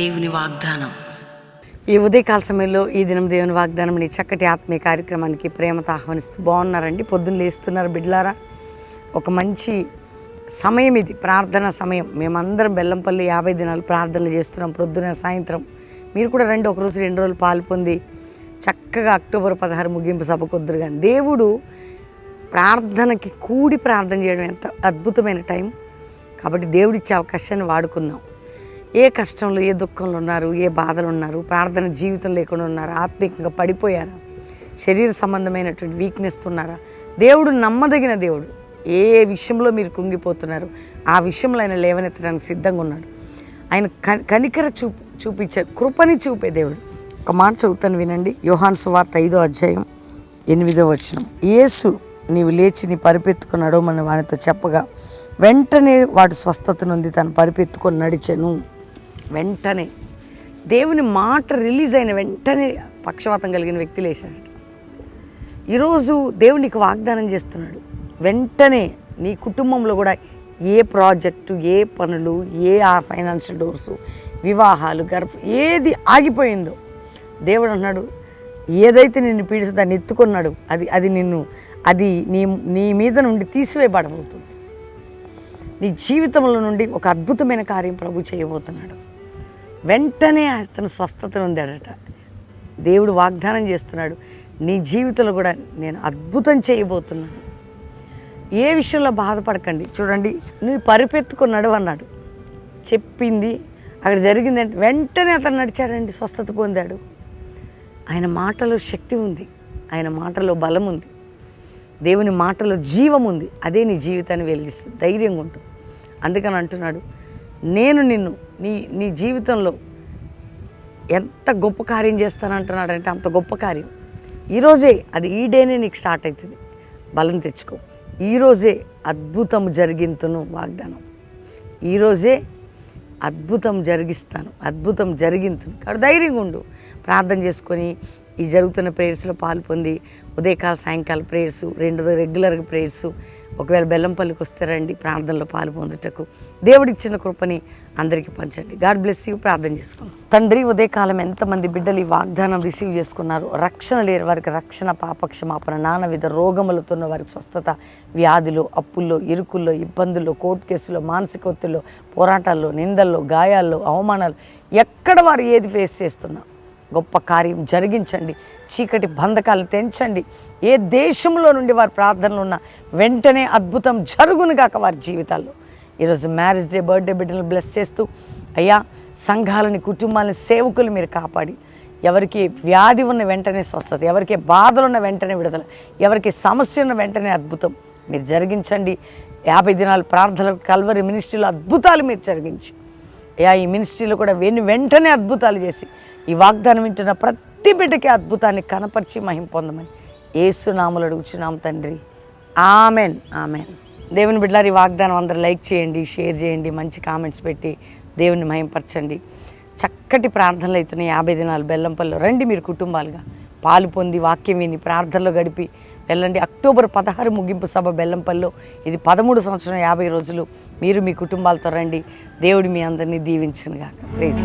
దేవుని వాగ్దానం. ఈ ఉదయకాల సమయంలో ఈ దినం దేవుని వాగ్దానం నీ చక్కటి ఆత్మీయ కార్యక్రమానికి ప్రేమతో ఆహ్వానిస్తూ బాగున్నారండి. పొద్దున్న లేస్తున్నారు బిడ్డలారా. ఒక మంచి సమయం ఇది, ప్రార్థన సమయం. మేమందరం బెల్లంపల్లి 50 దినాలు ప్రార్థనలు చేస్తున్నాం, పొద్దున సాయంత్రం. మీరు కూడా రండి, ఒకరోజు 2 రోజులు పాలు పొంది చక్కగా అక్టోబర్ 16 ముగింపు సభ కొద్దురు. కానీ దేవుడు ప్రార్థనకి కూడి ప్రార్థన చేయడం ఎంత అద్భుతమైన టైం. కాబట్టి దేవుడిచ్చే అవకాశాన్ని వాడుకుందాం. ఏ కష్టంలో, ఏ దుఃఖంలో ఉన్నారు, ఏ బాధలు ఉన్నారు, ప్రార్థన జీవితం లేకుండా ఉన్నారు, ఆత్మీయంగా పడిపోయారా, శరీర సంబంధమైనటువంటి వీక్నెస్ ఉన్నారా, దేవుడు నమ్మదగిన దేవుడు. ఏ విషయంలో మీరు కుంగిపోతున్నారు ఆ విషయంలో ఆయన లేవనెత్తడానికి సిద్ధంగా ఉన్నాడు. ఆయన కనికర చూపించే కృపని చూపే దేవుడు. ఒక మాట చదువుతాను వినండి. యోహాను సువార్త 5వ అధ్యాయం 8వ వచనం. యేసు నీవు లేచి నీ పరిపెత్తుకొని నడవమని వానితో చెప్పగా వెంటనే వాడు స్వస్థత నుండి తను పరిపెత్తుకొని నడిచెను. వెంటనే దేవుని మాట రిలీజ్ అయిన వెంటనే పక్షవాతం కలిగిన వ్యక్తి లేచాడట. ఈరోజు దేవుడు నీకు వాగ్దానం చేస్తున్నాడు. వెంటనే నీ కుటుంబంలో కూడా ఏ ప్రాజెక్టు, ఏ పనులు, ఏ ఫైనాన్షియల్ డోర్సు, వివాహాలు, ఏది ఆగిపోయిందో దేవుడు అన్నాడు, ఏదైతే నిన్ను పీడిస్తుందో దాన్ని ఎత్తుకున్నాడు, అది నీ మీద నుండి తీసివేయబడబోతుంది. నీ జీవితంలో నుండి ఒక అద్భుతమైన కార్యం ప్రభు చేయబోతున్నాడు. వెంటనే అతను స్వస్థత పొందాడట. దేవుడు వాగ్దానం చేస్తున్నాడు, నీ జీవితంలో కూడా నేను అద్భుతం చేయబోతున్నాను. ఏ విషయంలో బాధపడకండి. చూడండి, నువ్వు పరిపెత్తుకున్నాడు అన్నాడు, చెప్పింది అక్కడ జరిగిందంటే వెంటనే అతను నడిచాడండి, స్వస్థత పొందాడు. ఆయన మాటలో శక్తి ఉంది, ఆయన మాటలో బలం ఉంది, దేవుని మాటలో జీవం ఉంది. అదే నీ జీవితాన్ని వెలిగిస్తుంది. ధైర్యంగా ఉంటుంది. అందుకని అంటున్నాడు, నేను నిన్ను నీ జీవితంలో ఎంత గొప్ప కార్యం చేస్తానంటున్నాడంటే అంత గొప్ప కార్యం. ఈరోజే అది, ఈ డేనే నీకు స్టార్ట్ అవుతుంది. బలం తెచ్చుకో. ఈరోజే అద్భుతం జరిగింతును వాగ్దానం. ఈరోజే అద్భుతం జరిగిస్తాను, అద్భుతం జరిగింతును. కాబట్టి ధైర్యంగా ఉండు. ప్రార్థన చేసుకొని ఈ జరుగుతున్న ప్రేయర్స్లో పాలు పొంది ఉదయకాల సాయంకాల ప్రేయర్సు, 2 రెగ్యులర్గా ప్రేయర్సు. ఒకవేళ బెల్లంపల్లికి వస్తారండి ప్రార్థనలో పాలు పొందుటకు. దేవుడిచ్చిన కృపని అందరికీ పంచండి. God bless you. ప్రార్థన చేసుకున్నాం. తండ్రి, ఉదయకాలం ఎంతమంది బిడ్డలు ఈ వాగ్దానం రిసీవ్ చేసుకున్నారు. రక్షణ లేని వారికి రక్షణ, పాపక్షమాపణ, నానావిధ రోగములతో ఉన్న వారికి స్వస్థత, వ్యాధిలో, అప్పుల్లో, ఇరుకుల్లో, ఇబ్బందుల్లో, కోర్టు కేసులో, మానసిక ఒత్తిడిలో, పోరాటాల్లో, నిందల్లో, గాయాల్లో, అవమానాలు, ఎక్కడ వారు ఏది ఫేస్ చేస్తున్నా గొప్ప కార్యం జరిగించండి. చీకటి బంధకాలను తెంచండి. ఏ దేశంలో నుండి వారి ప్రార్థనలు ఉన్న వెంటనే అద్భుతం జరుగునుగాక వారి జీవితాల్లో. ఈరోజు మ్యారేజ్ డే, బర్త్డే బిడ్డలను బ్లెస్ చేస్తూ అయ్యా, సంఘాలని, కుటుంబాలని, సేవకులు మీరు కాపాడి, ఎవరికి వ్యాధి ఉన్న వెంటనే స్వస్థత, ఎవరికి బాధలు ఉన్న వెంటనే విడుదల, ఎవరికి సమస్య ఉన్న వెంటనే అద్భుతం మీరు జరిగించండి. 50 దినాలు ప్రార్థనలు, కల్వరి మినిస్ట్రీలో అద్భుతాలు మీరు జరిగించి అయ్యా, ఈ మినిస్ట్రీలో కూడా వెంటనే అద్భుతాలు చేసి ఈ వాగ్దానం వింటున్న ప్రతి బిడ్డకి అద్భుతాన్ని కనపరిచి మహిమ పొందమని యేసు నామములో అడుగుచున్నాం తండ్రి. Amen, amen. దేవుని బిడ్డలారా, ఈ వాగ్దానం అందరూ లైక్ చేయండి, షేర్ చేయండి, మంచి కామెంట్స్ పెట్టి దేవుని మహిమపరచండి. చక్కటి ప్రార్థనలు అవుతున్నాయి. 50 దినాలు బెల్లంపల్లిలో రండి. మీరు కుటుంబాలుగా పాలు పొంది వాక్యం విని ప్రార్థనలో గడిపి వెళ్ళండి. అక్టోబర్ 16 ముగింపు సభ బెల్లంపల్లిలో. ఇది 13 సంవత్సరం 50 రోజులు. మీరు మీ కుటుంబాలతో రండి. దేవుడు మీ అందరినీ దీవించునుగాక. ప్రైజ్.